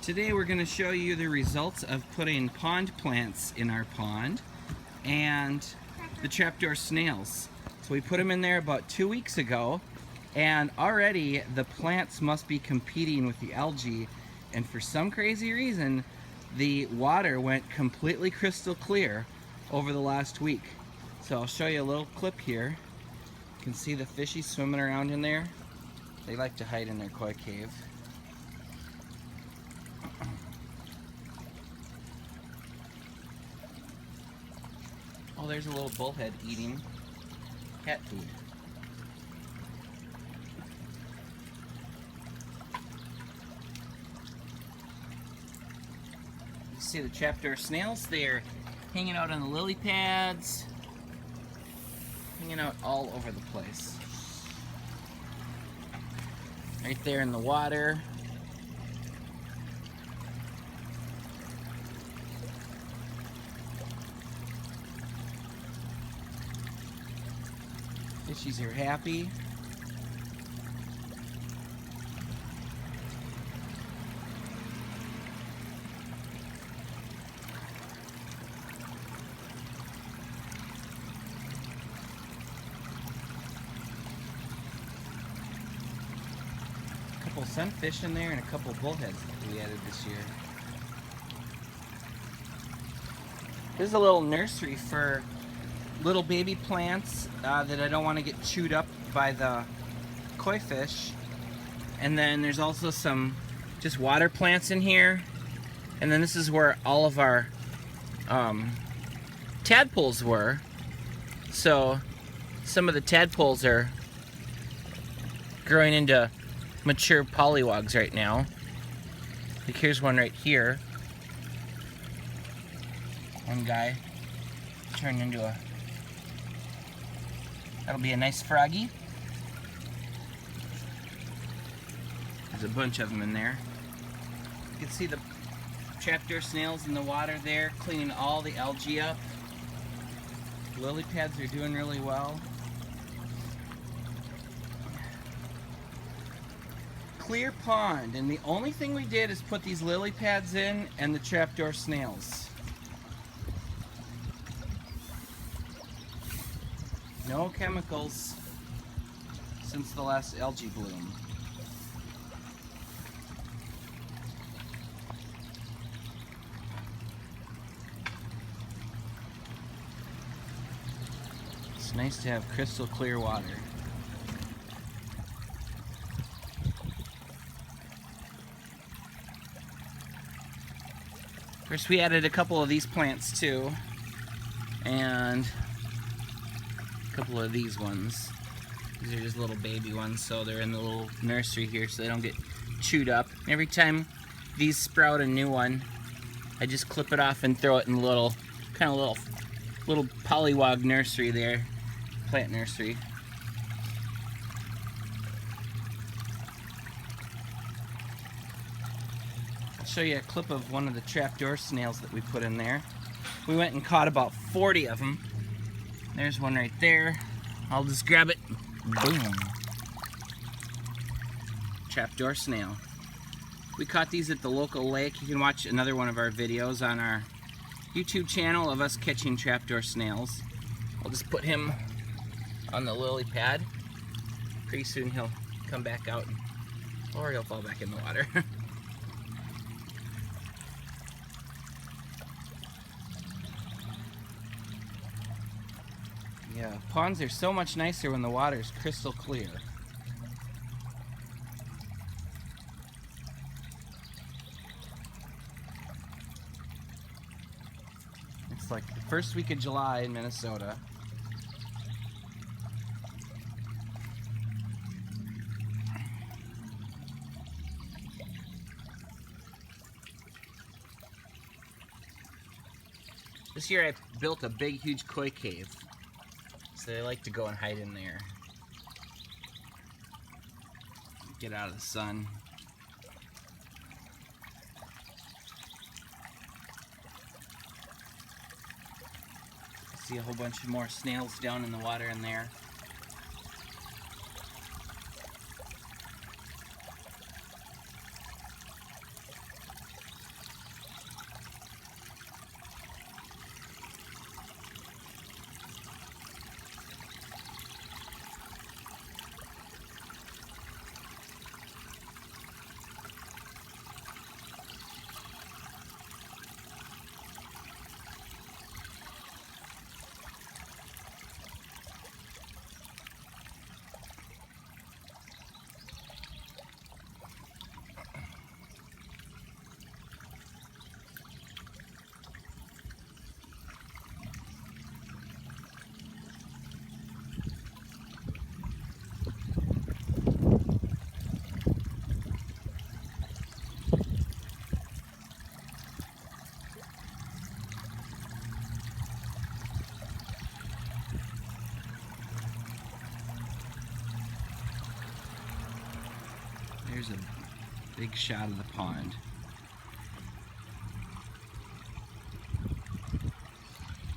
Today we're going to show you the results of putting pond plants in our pond and the trapdoor snails. So we put them in there about 2 weeks ago, and already the plants must be competing with the algae, and for some crazy reason the water went completely crystal clear over the last week. So I'll show you a little clip here. You can see the fishies swimming around in there. They like to hide in their koi cave. Oh, there's a little bullhead eating cat food. You see the trapdoor snails? They're hanging out on the lily pads, hanging out all over the place. Right there in the water. Fishies are happy. A couple sunfish in there and a couple bullheads that we added this year. This is a little nursery for little baby plants that I don't want to get chewed up by the koi fish. And then there's also some just water plants in here. And then this is where all of our tadpoles were. So some of the tadpoles are growing into mature polywogs right now. Like here's one right here. One guy turned into a... That'll be a nice froggy. There's a bunch of them in there. You can see the trapdoor snails in the water there, cleaning all the algae up. Lily pads are doing really well. Clear pond, and the only thing we did is put these lily pads in and the trapdoor snails. No chemicals since the last algae bloom. It's nice to have crystal clear water. First we added a couple of these plants too, and a couple of these ones. These are just little baby ones, so they're in the little nursery here so they don't get chewed up. Every time these sprout a new one, I just clip it off and throw it in a little polywog nursery there, plant nursery. I'll show you a clip of one of the trapdoor snails that we put in there. We went and caught about 40 of them. There's one right there. I'll just grab it. Boom. Trapdoor snail. We caught these at the local lake. You can watch another one of our videos on our YouTube channel of us catching trapdoor snails. I'll just put him on the lily pad. Pretty soon he'll come back out, or he'll fall back in the water. Yeah, ponds are so much nicer when the water's crystal clear. It's like the first week of July in Minnesota. This year I built a big, huge koi cave. So they like to go and hide in there. Get out of the sun. See a whole bunch of more snails down in the water in there. Here's a big shot of the pond.